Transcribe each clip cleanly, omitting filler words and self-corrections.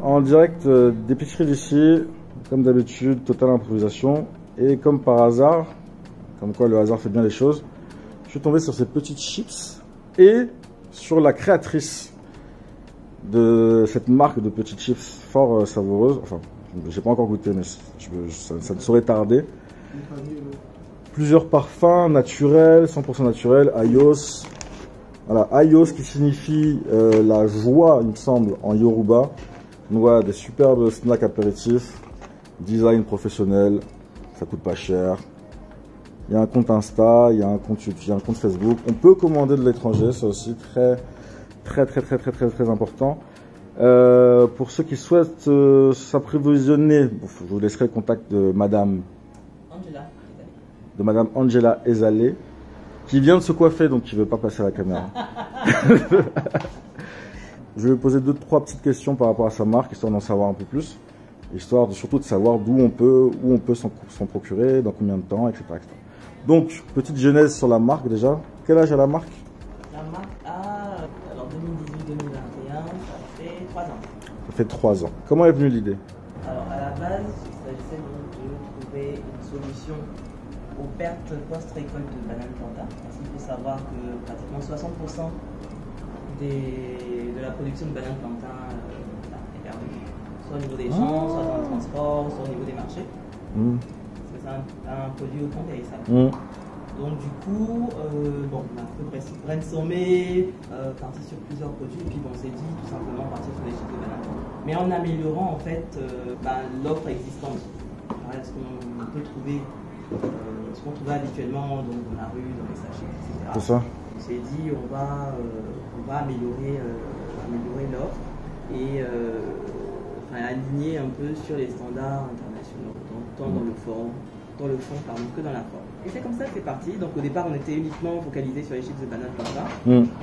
en direct d'épicerie d'ici, comme d'habitude, totale improvisation. Et comme par hasard, comme quoi le hasard fait bien les choses, je suis tombé sur ces petites chips et sur la créatrice de cette marque de petites chips fort savoureuses. Enfin, j'ai pas encore goûté, mais ça ne saurait tarder. Plusieurs parfums naturels, 100% naturels, Ayos. Voilà, Ayos qui signifie la joie, il me semble, en Yoruba. Donc voilà, des superbes snacks apéritifs, design professionnel, ça coûte pas cher. Il y a un compte Insta, il y a un compte YouTube, il y a un compte Facebook. On peut commander de l'étranger, c'est aussi très important. Pour ceux qui souhaitent s'approvisionner, je vous laisserai le contact de Madame Angela Ezalé, qui vient de se coiffer, donc qui ne veut pas passer à la caméra. Je vais lui poser 2-3 petites questions par rapport à sa marque, histoire d'en savoir un peu plus, histoire surtout de savoir où on peut s'en procurer, dans combien de temps, etc. Donc, petite genèse sur la marque déjà. Quel âge a la marque? La marque a, alors 2018-2021, ça fait 3 ans. Ça fait 3 ans. Comment est venue l'idée? Alors, à la base, il s'agissait de trouver une solution aux pertes post-récolte de bananes plantain. Parce qu'il faut savoir que pratiquement 60% de la production de bananes plantain est perdue. Soit au niveau des champs, soit dans le transport, soit au niveau des marchés. C'est un produit hautement périssable. Donc du coup, on a fait brainstormer, parti sur plusieurs produits, et puis on s'est dit tout simplement partir sur les chips de bananes. Mais en améliorant en fait l'offre existante. Ce qu'on peut trouver, ce qu'on trouvait habituellement dans la rue, dans les sachets, etc. C'est ça. On s'est dit on va améliorer l'offre et aligner un peu sur les standards internationaux, tant dans le fond que dans la forme. Et c'est comme ça que c'est parti. Donc au départ on était uniquement focalisé sur les chips de bananes plantain.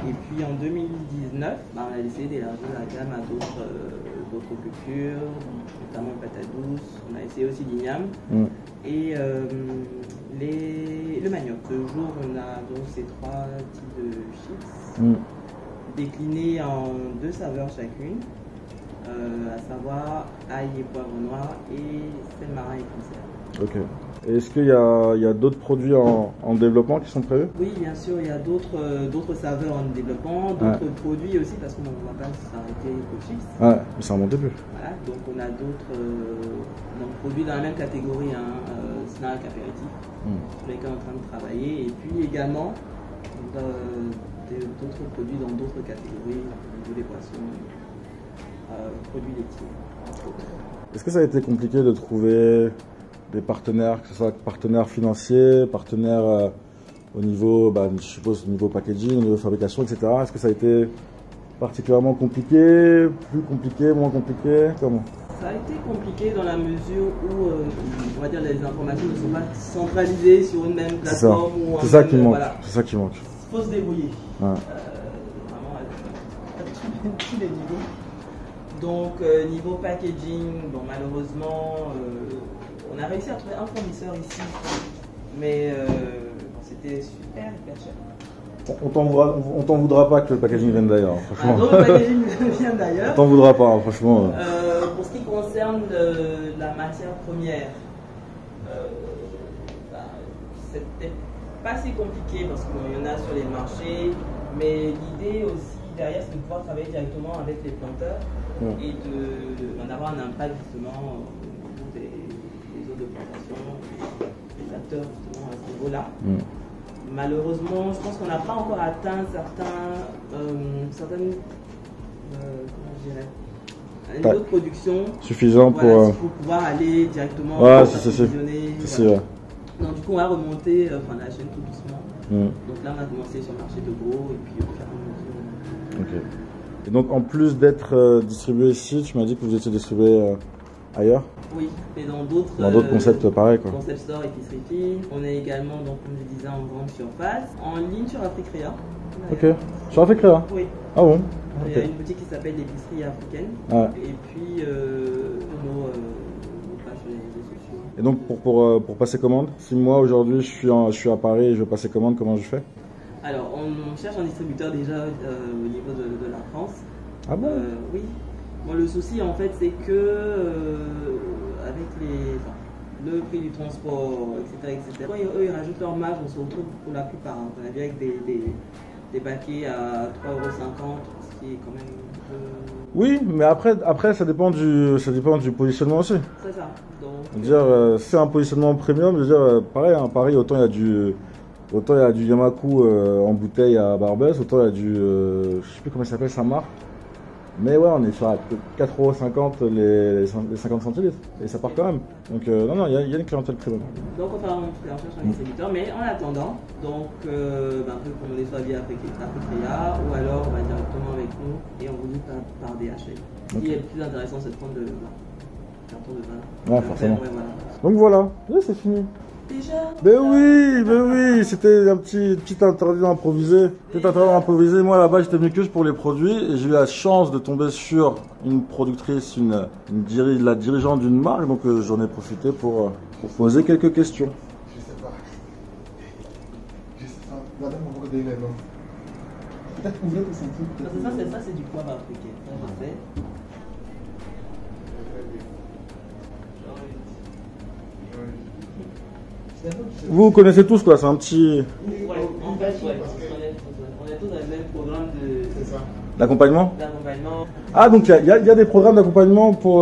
Et puis en 2019, on a décidé d'élargir la gamme à d'autres cultures, notamment le patate douce. On a essayé aussi l'igname et le manioc. Ce jour on a donc ces 3 types de chips déclinés en 2 saveurs chacune. À savoir ail et poivre noir et sel marin et conserve. Ok. Est-ce qu'il y a d'autres produits en développement qui sont prévus? Oui, bien sûr, il y a d'autres saveurs en développement, d'autres produits aussi, parce qu'on ne va pas s'arrêter aux chips. Ouais, mais ça en monte plus. Voilà, donc on a d'autres produits dans la même catégorie, snack, apéritif, sur lesquels on est en train de travailler, et puis également d'autres produits dans d'autres catégories, au niveau des poissons. Produits laitiers. Est-ce que ça a été compliqué de trouver des partenaires, que ce soit partenaires financiers, partenaires au niveau, je suppose, au niveau packaging, au niveau fabrication, etc. Est-ce que ça a été particulièrement compliqué, plus compliqué, moins compliqué? Comment? Ça a été compliqué dans la mesure où, on va dire, les informations ne sont pas centralisées sur une même plateforme. C'est ça qui manque. Voilà. C'est ça qui manque. Il faut se débrouiller. Vraiment à tous les niveaux. Donc niveau packaging, malheureusement, on a réussi à trouver un fournisseur ici, mais c'était super hyper cher. On t'en voudra pas que le packaging vienne d'ailleurs, franchement. Donc le packaging vient d'ailleurs. On t'en voudra pas, franchement. Pour ce qui concerne la matière première, c'était pas si compliqué parce qu'il y en a sur les marchés, mais l'idée aussi derrière, c'est de pouvoir travailler directement avec les planteurs et d'en avoir un impact justement au niveau des zones de plantation, des acteurs justement à ce niveau-là. Malheureusement, je pense qu'on n'a pas encore atteint certaines niveaux de production suffisant pour pouvoir aller directement approvisionner. Donc du coup, on va remonter la chaîne tout doucement. Donc là, on a commencé sur le marché de gros et puis au fur et à mesure. Ok. Et donc en plus d'être distribué ici, tu m'as dit que vous étiez distribué ailleurs? Oui, et dans d'autres concepts pareils quoi. Concept store, épicerie fine. On est également, donc, comme je disais, en grande surface. En ligne sur Africrea. Ok. Sur Africrea? Oui. Ah bon? Il y a une boutique qui s'appelle l'épicerie africaine. Et puis nos pages sur les réseaux sociaux. Et donc pour passer commande, si moi aujourd'hui je suis à Paris et je veux passer commande, comment je fais? Alors on cherche un distributeur déjà au niveau de la France. Ah bon? Oui. Bon, le souci en fait c'est que avec le prix du transport, etc. Quand eux ils rajoutent leur marge, on se retrouve pour la plupart. Hein. On a vu avec des paquets à 3,50 €, ce qui est quand même un peu... Oui, mais après ça dépend du positionnement aussi. C'est ça. Donc, C'est un positionnement premium, je veux dire, pareil, hein, Paris, autant il y a du Yamaku en bouteille à Barbès, autant il y a du, je sais plus comment ça s'appelle sa marque. Mais ouais, on est sur 4,50 € les 50 centilitres. Et ça part quand même. Donc non, il y a une clientèle premium. Donc on fait une recherche avec les distributeurs, mais en attendant, donc un peu comme on est soit via Africrea, ou alors on va directement avec nous et on vous dit par DHL. Ce qui est le plus intéressant, c'est de prendre le carton de vin. Ouais, forcément. Ouais, voilà. Donc voilà, ouais, c'est fini. Déjà? Ben oui, c'était un petit interview improvisé. Moi là-bas j'étais venu que pour les produits et j'ai eu la chance de tomber sur une productrice, la dirigeante d'une marque, donc j'en ai profité pour poser quelques questions. Je sais pas. Madame, on va regarder les noms. Peut-être ouvrir le centime. Ça c'est du poivre africain. Ça je sais. Vous connaissez tous quoi, c'est un petit... Ouais, en fait, on est tous dans le même programme d'accompagnement. Ah, donc il y a des programmes d'accompagnement pour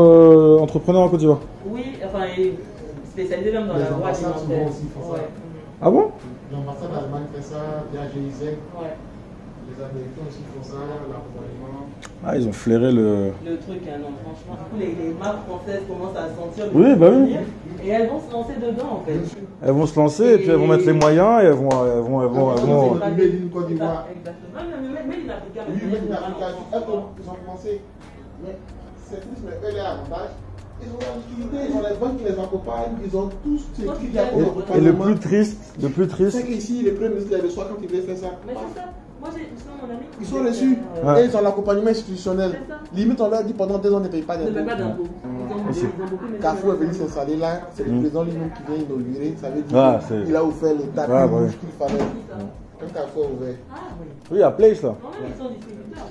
entrepreneurs en Côte d'Ivoire. Oui, enfin, spécialisé même dans la voie alimentaire. Ah bon? L'ambassade d'Allemagne fait ça, il y a GIZ. Ouais. Les Américains aussi font ça, l'accompagnement. Ah, ils ont flairé le truc, hein, non, franchement. Les marques françaises commencent à sentir le oui, bah oui. Et elles vont se lancer dedans en fait. Elles vont se lancer et puis elles vont mettre les moyens et elles vont... Made in Côte d'Ivoire. Exactement. Made in Africa. Oui, Made in Africa. Ils ont commencé. Mais c'est plus mais eux, les avantages. Ils ont la liquidité, ils ont les banques qui les accompagnent, ils ont tous ces trucs qui accompagnent. Et le plus triste. C'est qu'ici, les premiers ministres les reçoivent quand ils veulent faire ça. Mais c'est ça. Moi, mon ami. Ils sont reçus et ils ont l'accompagnement institutionnel. Limite, on leur dit pendant 2 ans, ne paye pas d'impôts. Ne paye pas d'impôts. Carrefour est venu s'installer là, c'est le président lui-même qui vient inaugurer. Ça veut dire qu'il a offert les tapis rouges qu'il fallait. Quand Carrefour est ouvert. Oui, à Place là. Non, ils sont distributeurs.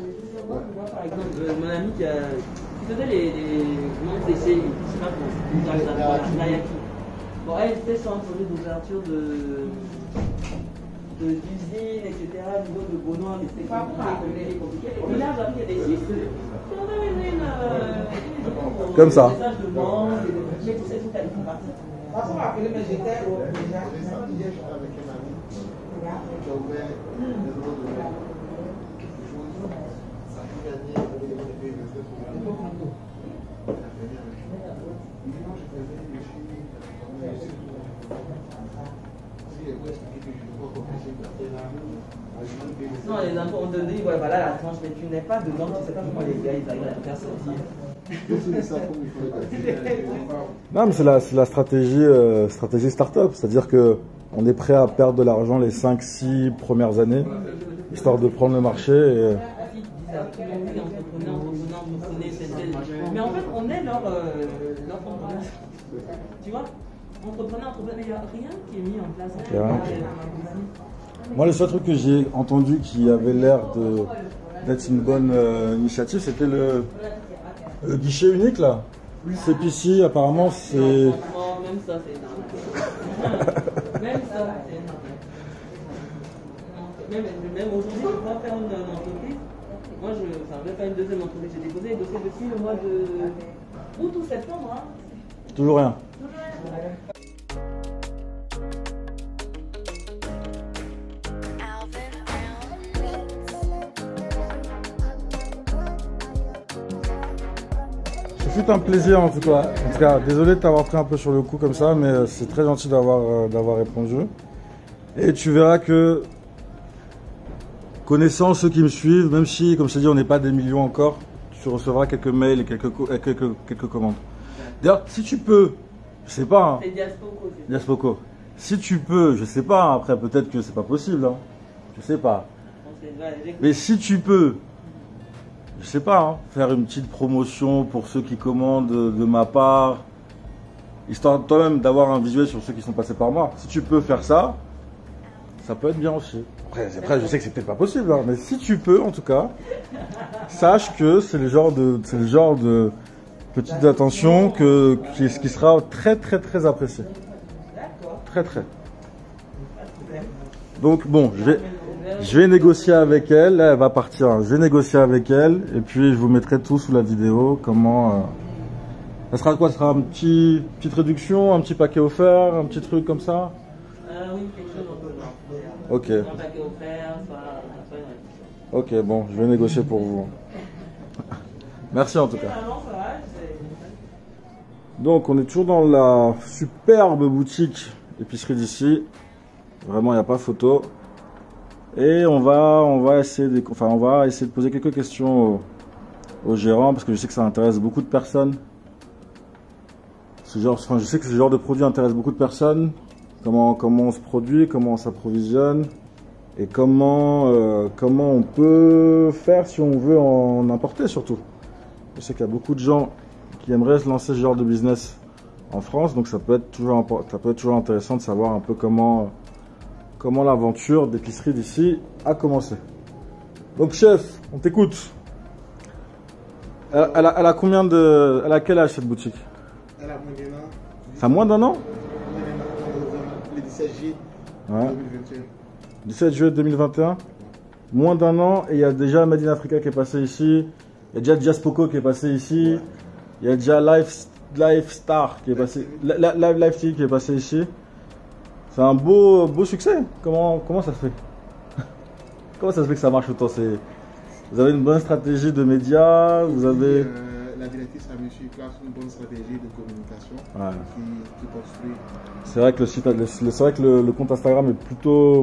Moi, par exemple, mon ami qui faisait les noms d'essai, je sais pas comment, bon, elle était sur un projet d'ouverture d'usine, etc., au niveau de Bonois, mais c'était pas compliqué. Et puis là, j'avais des chiffres. Comme ça. Des messages de vente, mais tout ces trucs à partir. De toute façon, après, j'étais déjà avec un ami qui a ouvert des autres choses. Ça a gagné avec les investissements. Non, les impôts, on te dit, ouais, voilà la tranche, mais tu n'es pas dedans, tu sais pas comment les gars ils arrivent à faire sortir. Non, mais c'est la stratégie start-up, c'est-à-dire que on est prêt à perdre de l'argent les 5-6 premières années, histoire de prendre le marché. Et... Mais en fait, on est leur entrepreneur. Tu vois, entrepreneur, mais il n'y a rien qui est mis en place. Moi, le seul truc que j'ai entendu qui avait l'air d'être une bonne initiative, c'était le guichet unique là. CPC, apparemment, c'est. Même ça, c'est énorme. Même ça, c'est énorme. Même aujourd'hui, je dois faire une entreprise. Moi, je vais faire une deuxième entreprise. J'ai déposé les dossiers depuis le mois de août ou septembre. Hein. Toujours rien. C'est un plaisir en tout cas. Désolé de t'avoir pris un peu sur le coup comme ça, mais c'est très gentil d'avoir répondu. Et tu verras que, connaissant ceux qui me suivent, même si, comme je t'ai dit, on n'est pas des millions encore, tu recevras quelques mails et quelques commandes. D'ailleurs, si tu peux, je sais pas. Hein, c'est Diaspoco. Si tu peux, je sais pas. Hein, après, peut-être que c'est pas possible. Hein, je sais pas. Mais si tu peux. Je sais pas, hein, faire une petite promotion pour ceux qui commandent de ma part, histoire toi-même d'avoir un visuel sur ceux qui sont passés par moi. Si tu peux faire ça, ça peut être bien aussi. Après je sais que c'est peut-être pas possible, hein, mais si tu peux en tout cas, sache que c'est le genre de petite attention qui sera très très très apprécié. Très très. Donc bon, je vais négocier avec elle. Là, elle va partir. Hein. Je vais négocier avec elle et puis je vous mettrai tout sous la vidéo. Comment ça sera quoi? Ça sera petite réduction, un petit paquet offert, un petit truc comme ça? Oui, quelque chose un peu là. Ok. Un paquet offert, soit une réduction. Ok, bon, je vais négocier pour vous. Merci en tout cas. Donc, on est toujours dans la superbe boutique épicerie d'ici. Vraiment, il n'y a pas photo. Et on va essayer de poser quelques questions au gérant parce que je sais que ça intéresse beaucoup de personnes. Je sais que ce genre de produit intéresse beaucoup de personnes. Comment on se produit, comment on s'approvisionne et comment on peut faire si on veut en importer surtout. Je sais qu'il y a beaucoup de gens qui aimeraient se lancer ce genre de business en France, donc ça peut être toujours intéressant de savoir un peu comment l'aventure d'épicerie d'ici a commencé. Donc chef, on t'écoute. Elle a quel âge cette boutique? Elle a moins d'un an. Ça a moins d'un an? Le 17 juillet 2021. 17 juillet 2021. Moins d'un an et il y a déjà Made in Africa qui est passé ici. Il y a déjà Diaspoko qui est passé ici. Il y a déjà Lifestar qui est passé. Lifestyle qui est passé ici. C'est un beau succès. Comment ça se fait? Comment ça se fait que ça marche autant? Vous avez une bonne stratégie de médias, vous avez... La directrice a mis sur place une bonne stratégie de communication qui construit. C'est vrai que le compte Instagram est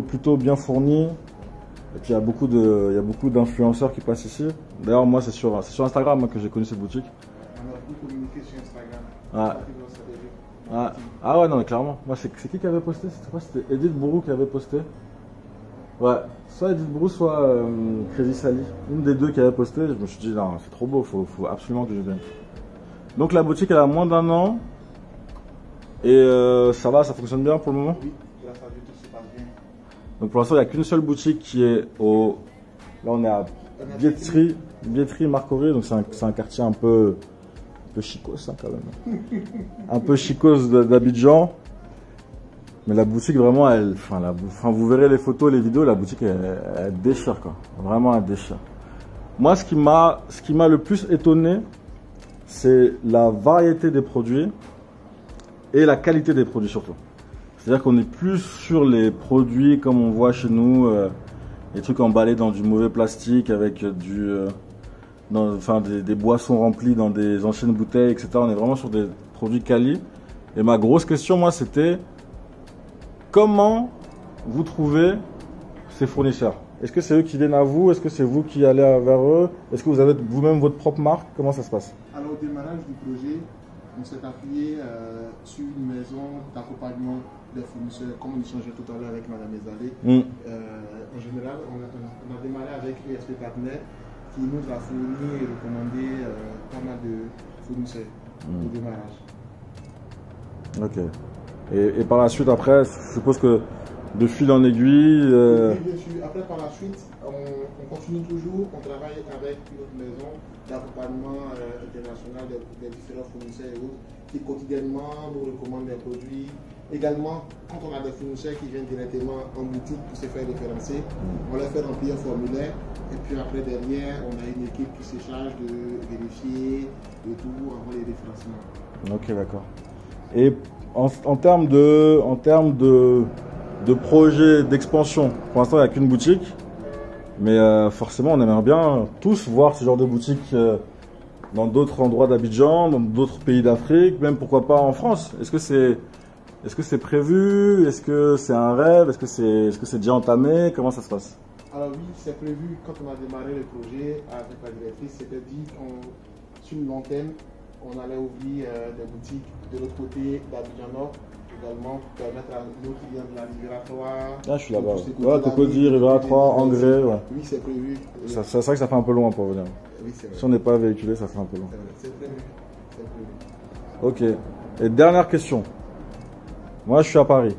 plutôt bien fourni. Et puis il y a beaucoup d'influenceurs qui passent ici. D'ailleurs moi c'est sur Instagram que j'ai connu cette boutique. On a beaucoup communiqué sur Instagram. Ah ouais non mais clairement. Moi c'est qui avait posté? C'était Edith Bourou qui avait posté. Ouais, soit Edith Bourou, soit Crazy Sally. Une des deux qui avait posté, je me suis dit non, c'est trop beau, faut absolument que je vienne. Donc la boutique elle a moins d'un an. Et ça va, ça fonctionne bien pour le moment? Oui, grâce à Dieu, tout se passe bien. Donc pour l'instant, il n'y a qu'une seule boutique qui est au... Là on est à Bietterie Marcory, donc c'est un quartier un peu chicos hein, quand même. Un peu chicos d'Abidjan. Mais la boutique vraiment, vous verrez les photos, les vidéos, la boutique elle déchire quoi. Vraiment elle déchire. Moi ce qui m'a le plus étonné, c'est la variété des produits et la qualité des produits surtout. C'est-à-dire qu'on est plus sur les produits comme on voit chez nous, les trucs emballés dans du mauvais plastique avec des boissons remplies dans des anciennes bouteilles, etc. On est vraiment sur des produits quali. Et ma grosse question, moi, c'était comment vous trouvez ces fournisseurs? Est-ce que c'est eux qui viennent à vous? Est-ce que c'est vous qui allez vers eux? Est-ce que vous avez vous-même votre propre marque? Comment ça se passe? Alors au démarrage du projet, on s'est appuyé sur une maison d'accompagnement des fournisseurs, comme on échangeait tout à l'heure avec Mme Ezalé. En général, on a démarré avec ESP Partner qui nous a fourni et recommandé pas mal de fournisseurs au démarrage. Ok. Et par la suite, après, je suppose que de fil en aiguille... Oui, bien sûr. Après, par la suite, on continue toujours, on travaille avec une autre maison d'accompagnement international des différents fournisseurs et autres qui quotidiennement nous recommandent des produits. Également, quand on a des fournisseurs qui viennent directement en boutique pour se faire référencer, on leur fait remplir un formulaire et puis après derrière, on a une équipe qui se charge de vérifier le tout avant les référencements. Ok, d'accord. Et en termes de projet d'expansion, pour l'instant il n'y a qu'une boutique, mais forcément on aimerait bien tous voir ce genre de boutique dans d'autres endroits d'Abidjan, dans d'autres pays d'Afrique, même pourquoi pas en France. Est-ce que c'est prévu? Est-ce que c'est un rêve? Est-ce que c'est déjà entamé? Comment ça se passe? Alors oui, c'est prévu. Quand on a démarré le projet avec la directrice, c'était dit sur une long terme, on allait ouvrir des boutiques de l'autre côté d'Abidjan Nord également pour permettre à nos clients de la Libératoire. Ah, je suis là-bas. Ouais, Cocody, Libératoire, Engrais. Ouais. Oui, c'est prévu. C'est vrai que ça fait un peu loin pour venir. Oui, c'est vrai. Si on n'est pas véhiculé, ça fait un peu loin. C'est prévu. C'est prévu. Ok. Et dernière question. Moi, je suis à Paris.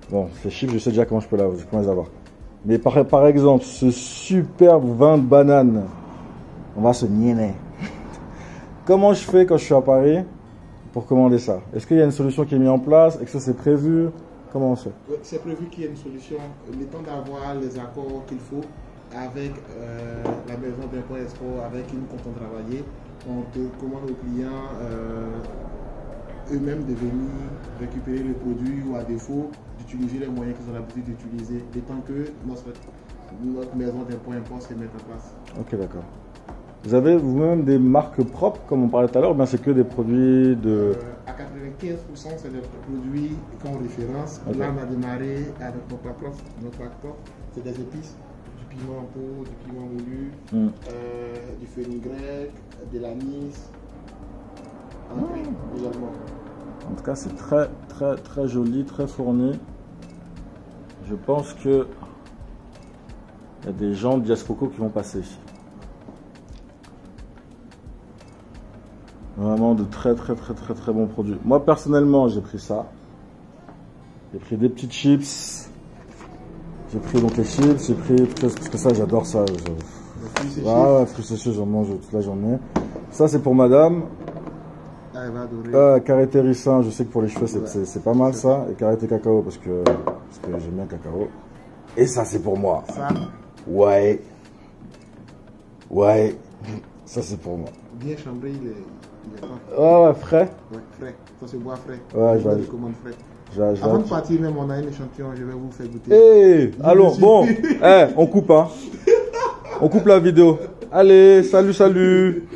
Bon, ces chiffres, je sais déjà comment je peux les avoir. Mais par exemple, ce superbe vin de banane On va se nier. Comment je fais quand je suis à Paris pour commander ça? Est-ce qu'il y a une solution qui est mise en place? Est-ce que c'est prévu? Comment on fait? C'est prévu qu'il y ait une solution. Le temps d'avoir les accords qu'il faut avec la maison d'impôt export avec qui nous comptons travailler, on commande aux clients eux-mêmes de venir récupérer le produit ou à défaut d'utiliser les moyens qu'ils ont l'habitude d'utiliser, le temps que notre maison d'impôt impôt se mette en place. Ok, d'accord. Vous avez vous-même des marques propres, comme on parlait tout à l'heure, ou bien c'est que des produits de... À 95%, c'est des produits qu'on référence. Okay. Là, on a démarré avec notre marque propre. C'est des épices, du piment en pot, du piment moulu, du fenugrec, de l'anis, également. En tout cas, c'est très, très, très joli, très fourni. Je pense que il y a des gens de Diascoco qui vont passer ici. Vraiment de très très très très très bons produits. Moi personnellement j'ai pris ça. J'ai pris des petites chips. J'ai pris donc les chips, j'ai pris parce que ça j'adore ça. Fruits séchés j'en mange toute la journée. Ça c'est pour madame. Elle va adorer. Karité ricin, je sais que pour les cheveux c'est pas mal ça. Et karité cacao parce que j'aime bien le cacao. Et ça c'est pour moi. Ça. Ouais. Ouais. Ça c'est pour moi. Bien chambré, il est ouais, frais. Ouais, frais. Ça se boit frais. Ouais, je commande frais. Avant de partir, même, on a un échantillon, je vais vous faire goûter. Hey, allons, bon, on coupe, hein. On coupe la vidéo. Allez, salut, salut.